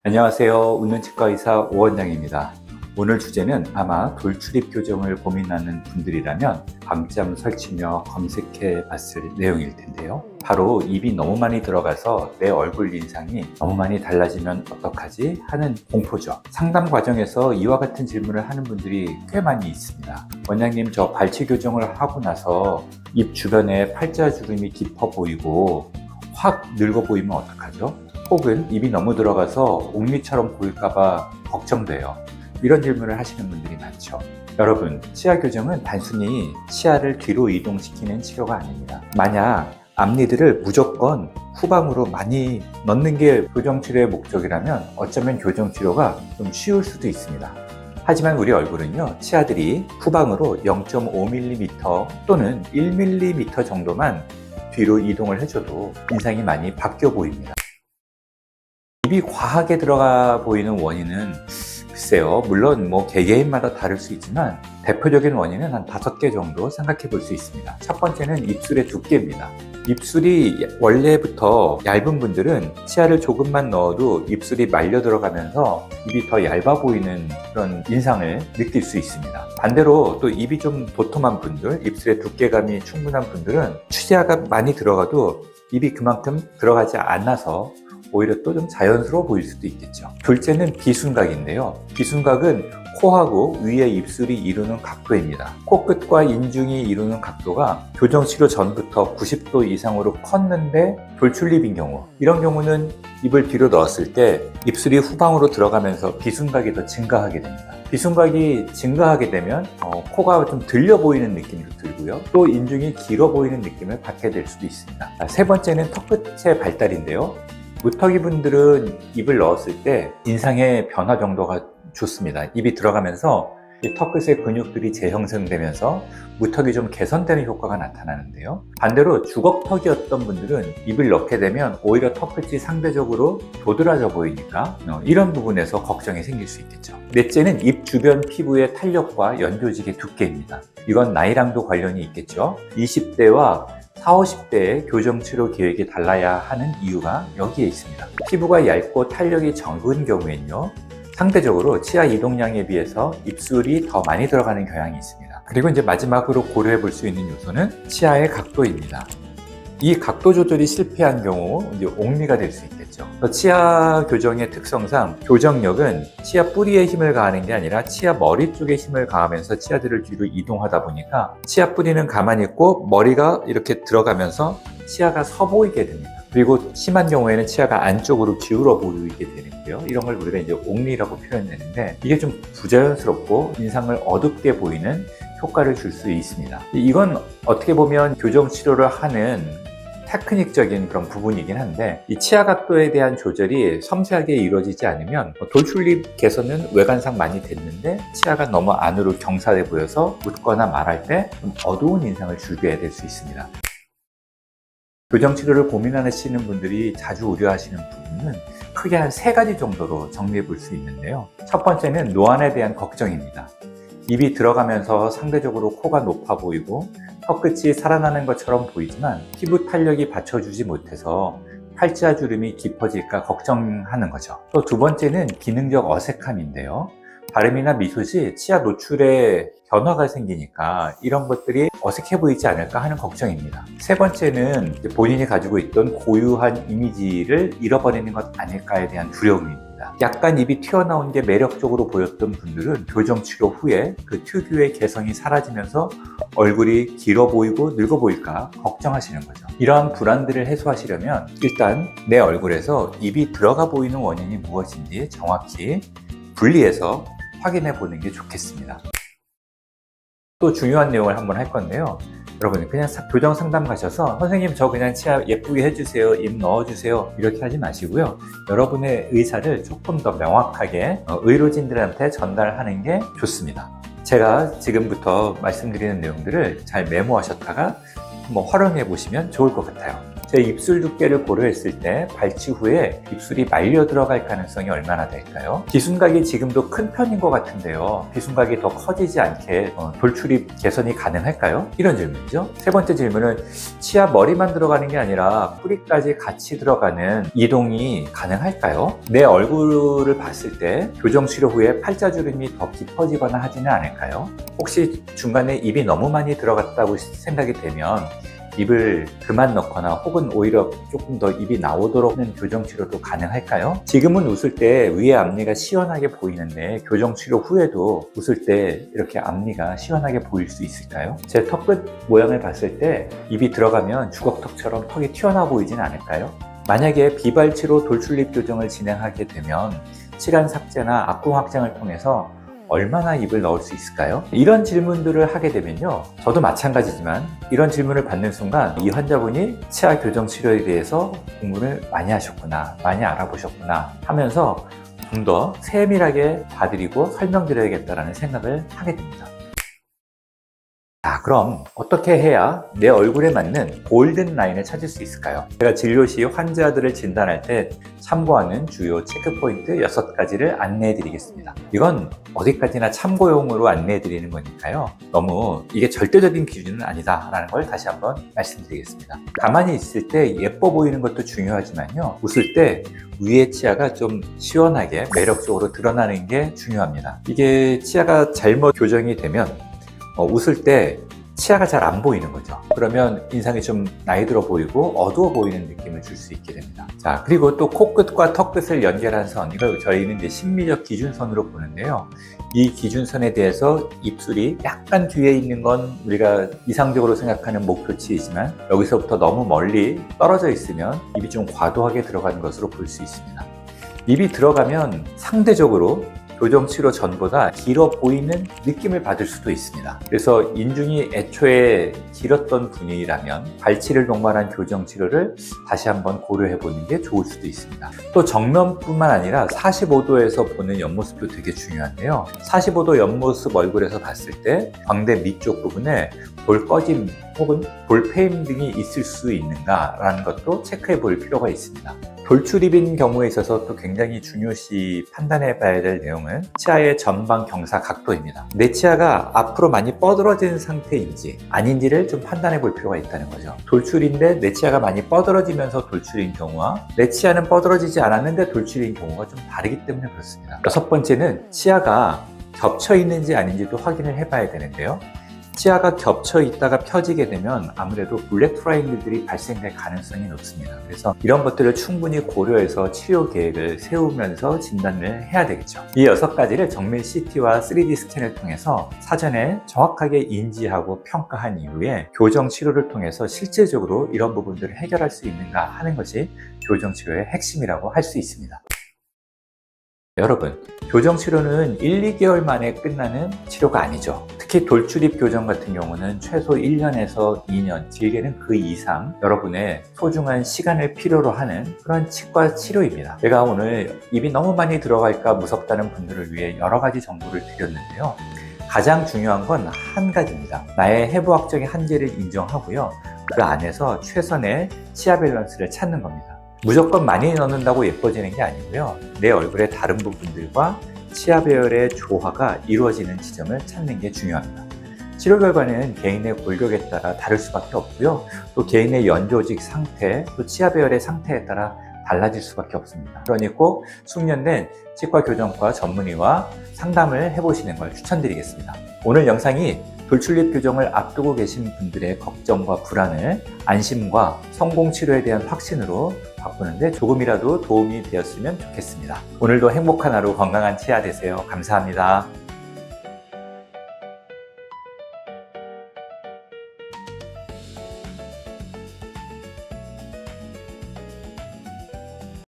안녕하세요. 웃는 치과 의사 오원장입니다. 오늘 주제는 아마 돌출입 교정을 고민하는 분들이라면 밤잠 설치며 검색해 봤을 내용일 텐데요. 바로 입이 너무 많이 들어가서 내 얼굴 인상이 너무 많이 달라지면 어떡하지 하는 공포죠. 상담 과정에서 이와 같은 질문을 하는 분들이 꽤 많이 있습니다. 원장님, 저 발치 교정을 하고 나서 입 주변에 팔자주름이 깊어 보이고 확 늙어 보이면 어떡하죠? 혹은 입이 너무 들어가서 옥리처럼 보일까봐 걱정돼요. 이런 질문을 하시는 분들이 많죠. 여러분, 치아 교정은 단순히 치아를 뒤로 이동시키는 치료가 아닙니다. 만약 앞니들을 무조건 후방으로 많이 넣는 게 교정 치료의 목적이라면 어쩌면 교정 치료가 좀 쉬울 수도 있습니다. 하지만 우리 얼굴은요, 치아들이 후방으로 0.5mm 또는 1mm 정도만 뒤로 이동을 해줘도 인상이 많이 바뀌어 보입니다. 입이 과하게 들어가 보이는 원인은 글쎄요, 물론 개개인마다 다를 수 있지만 대표적인 원인은 한 5개 정도 생각해 볼 수 있습니다. 첫 번째는 입술의 두께입니다. 입술이 원래부터 얇은 분들은 치아를 조금만 넣어도 입술이 말려 들어가면서 입이 더 얇아 보이는 그런 인상을 느낄 수 있습니다. 반대로 또 입이 좀 도톰한 분들, 입술의 두께감이 충분한 분들은 치아가 많이 들어가도 입이 그만큼 들어가지 않아서 오히려 또 좀 자연스러워 보일 수도 있겠죠. 둘째는 비순각인데요. 비순각은 코하고 위에 입술이 이루는 각도입니다. 코끝과 인중이 이루는 각도가 교정치료 전부터 90도 이상으로 컸는데 돌출입인 경우, 이런 경우는 입을 뒤로 넣었을 때 입술이 후방으로 들어가면서 비순각이 더 증가하게 됩니다. 비순각이 증가하게 되면 코가 좀 들려 보이는 느낌도 들고요. 또 인중이 길어 보이는 느낌을 받게 될 수도 있습니다. 세 번째는 턱끝의 발달인데요. 무턱이 분들은 입을 넣었을 때 인상의 변화 정도가 좋습니다. 입이 들어가면서 이 턱끝의 근육들이 재형성되면서 무턱이 좀 개선되는 효과가 나타나는데요. 반대로 주걱턱이었던 분들은 입을 넣게 되면 오히려 턱끝이 상대적으로 도드라져 보이니까 이런 부분에서 걱정이 생길 수 있겠죠. 넷째는 입 주변 피부의 탄력과 연조직의 두께입니다. 이건 나이랑도 관련이 있겠죠. 20대와 40, 50대의 교정치료 계획이 달라야 하는 이유가 여기에 있습니다. 피부가 얇고 탄력이 적은 경우에는요, 상대적으로 치아 이동량에 비해서 입술이 더 많이 들어가는 경향이 있습니다. 그리고 이제 마지막으로 고려해 볼 수 있는 요소는 치아의 각도입니다. 이 각도 조절이 실패한 경우 이제 옥리가 될 수 있겠죠. 치아 교정의 특성상 교정력은 치아 뿌리에 힘을 가하는 게 아니라 치아 머리 쪽에 힘을 가하면서 치아들을 뒤로 이동하다 보니까 치아 뿌리는 가만히 있고 머리가 이렇게 들어가면서 치아가 서 보이게 됩니다. 그리고 심한 경우에는 치아가 안쪽으로 기울어 보이게 되는데요. 이런 걸 우리가 이제 옥리라고 표현하는데, 이게 좀 부자연스럽고 인상을 어둡게 보이는 효과를 줄 수 있습니다. 이건 어떻게 보면 교정 치료를 하는 테크닉적인 그런 부분이긴 한데, 이 치아 각도에 대한 조절이 섬세하게 이루어지지 않으면 돌출입 개선은 외관상 많이 됐는데 치아가 너무 안으로 경사돼 보여서 웃거나 말할 때 좀 어두운 인상을 주게 될 수 있습니다. 교정 치료를 고민하시는 분들이 자주 우려하시는 부분은 크게 한 3가지 정도로 정리해 볼 수 있는데요. 첫 번째는 노안에 대한 걱정입니다. 입이 들어가면서 상대적으로 코가 높아 보이고 턱끝이 살아나는 것처럼 보이지만 피부 탄력이 받쳐주지 못해서 팔자주름이 깊어질까 걱정하는 거죠. 또 두 번째는 기능적 어색함인데요. 발음이나 미소 시 치아 노출에 변화가 생기니까 이런 것들이 어색해 보이지 않을까 하는 걱정입니다. 세 번째는 본인이 가지고 있던 고유한 이미지를 잃어버리는 것 아닐까에 대한 두려움입니다. 약간 입이 튀어나온 게 매력적으로 보였던 분들은 교정 치료 후에 그 특유의 개성이 사라지면서 얼굴이 길어 보이고 늙어 보일까 걱정하시는 거죠. 이러한 불안들을 해소하시려면 일단 내 얼굴에서 입이 들어가 보이는 원인이 무엇인지 정확히 분리해서 확인해 보는 게 좋겠습니다. 또 중요한 내용을 한번 할 건데요. 여러분, 그냥 교정 상담 가셔서 선생님 저 그냥 치아 예쁘게 해주세요, 입 넣어주세요 이렇게 하지 마시고요. 여러분의 의사를 조금 더 명확하게 의료진들한테 전달하는 게 좋습니다. 제가 지금부터 말씀드리는 내용들을 잘 메모하셨다가 한번 활용해 보시면 좋을 것 같아요. 제 입술 두께를 고려했을 때 발치 후에 입술이 말려 들어갈 가능성이 얼마나 될까요? 비순각이 지금도 큰 편인 것 같은데요. 비순각이 더 커지지 않게 돌출입 개선이 가능할까요? 이런 질문이죠. 세 번째 질문은 치아 머리만 들어가는 게 아니라 뿌리까지 같이 들어가는 이동이 가능할까요? 내 얼굴을 봤을 때 교정 치료 후에 팔자주름이 더 깊어지거나 하지는 않을까요? 혹시 중간에 입이 너무 많이 들어갔다고 생각이 되면 입을 그만 넣거나 혹은 오히려 조금 더 입이 나오도록 하는 교정치료도 가능할까요? 지금은 웃을 때 위에 앞니가 시원하게 보이는데 교정치료 후에도 웃을 때 이렇게 앞니가 시원하게 보일 수 있을까요? 제 턱끝 모양을 봤을 때 입이 들어가면 주걱턱처럼 턱이 튀어나와 보이진 않을까요? 만약에 비발치로 돌출입 교정을 진행하게 되면 치간 삭제나 악궁 확장을 통해서 얼마나 입을 넣을 수 있을까요? 이런 질문들을 하게 되면요, 저도 마찬가지지만 이런 질문을 받는 순간 이 환자분이 치아 교정 치료에 대해서 공부를 많이 하셨구나, 많이 알아보셨구나 하면서 좀 더 세밀하게 봐드리고 설명드려야겠다라는 생각을 하게 됩니다. 자, 그럼 어떻게 해야 내 얼굴에 맞는 골든 라인을 찾을 수 있을까요? 제가 진료 시 환자들을 진단할 때 참고하는 주요 체크포인트 6가지를 안내해 드리겠습니다. 이건 어디까지나 참고용으로 안내해 드리는 거니까요. 너무 이게 절대적인 기준은 아니다라는 걸 다시 한번 말씀드리겠습니다. 가만히 있을 때 예뻐 보이는 것도 중요하지만요. 웃을 때 위의 치아가 좀 시원하게 매력적으로 드러나는 게 중요합니다. 이게 치아가 잘못 교정이 되면 웃을 때 치아가 잘 안 보이는 거죠. 그러면 인상이 좀 나이 들어 보이고 어두워 보이는 느낌을 줄 수 있게 됩니다. 자, 그리고 또 코끝과 턱끝을 연결한 선, 이걸 저희는 이제 심미적 기준선으로 보는데요. 이 기준선에 대해서 입술이 약간 뒤에 있는 건 우리가 이상적으로 생각하는 목표치이지만 여기서부터 너무 멀리 떨어져 있으면 입이 좀 과도하게 들어가는 것으로 볼 수 있습니다. 입이 들어가면 상대적으로 교정 치료 전보다 길어 보이는 느낌을 받을 수도 있습니다. 그래서 인중이 애초에 길었던 분이라면 발치를 동반한 교정 치료를 다시 한번 고려해 보는 게 좋을 수도 있습니다. 또 정면뿐만 아니라 45도에서 보는 옆모습도 되게 중요한데요. 45도 옆모습 얼굴에서 봤을 때 광대 밑쪽 부분에 볼 꺼짐 혹은 볼 패임 등이 있을 수 있는가라는 것도 체크해 볼 필요가 있습니다. 돌출입인 경우에 있어서 또 굉장히 중요시 판단해 봐야 될 내용은 치아의 전방 경사 각도입니다. 내 치아가 앞으로 많이 뻗어진 상태인지 아닌지를 좀 판단해 볼 필요가 있다는 거죠. 돌출인데 내 치아가 많이 뻗어지면서 돌출인 경우와 내 치아는 뻗어지지 않았는데 돌출인 경우가 좀 다르기 때문에 그렇습니다. 6번째는 치아가 겹쳐 있는지 아닌지도 확인을 해 봐야 되는데요. 치아가 겹쳐 있다가 펴지게 되면 아무래도 블랙 트라이앵글들이 발생될 가능성이 높습니다. 그래서 이런 것들을 충분히 고려해서 치료 계획을 세우면서 진단을 해야 되겠죠. 이 6가지를 정밀 CT와 3D 스캔을 통해서 사전에 정확하게 인지하고 평가한 이후에 교정 치료를 통해서 실질적으로 이런 부분들을 해결할 수 있는가 하는 것이 교정 치료의 핵심이라고 할 수 있습니다. 여러분, 교정 치료는 1, 2개월 만에 끝나는 치료가 아니죠. 특히 돌출입 교정 같은 경우는 최소 1년에서 2년, 길게는 그 이상 여러분의 소중한 시간을 필요로 하는 그런 치과 치료입니다. 제가 오늘 입이 너무 많이 들어갈까 무섭다는 분들을 위해 여러 가지 정보를 드렸는데요. 가장 중요한 건 한 가지입니다. 나의 해부학적인 한계를 인정하고요. 그 안에서 최선의 치아 밸런스를 찾는 겁니다. 무조건 많이 넣는다고 예뻐지는 게 아니고요. 내 얼굴의 다른 부분들과 치아 배열의 조화가 이루어지는 지점을 찾는 게 중요합니다. 치료 결과는 개인의 골격에 따라 다를 수밖에 없고요. 또 개인의 연조직 상태, 또 치아 배열의 상태에 따라 달라질 수밖에 없습니다. 그러니 꼭 숙련된 치과 교정과 전문의와 상담을 해보시는 걸 추천드리겠습니다. 오늘 영상이 돌출입 교정을 앞두고 계신 분들의 걱정과 불안을 안심과 성공 치료에 대한 확신으로 바꾸는데 조금이라도 도움이 되었으면 좋겠습니다. 오늘도 행복한 하루, 건강한 치아 되세요. 감사합니다.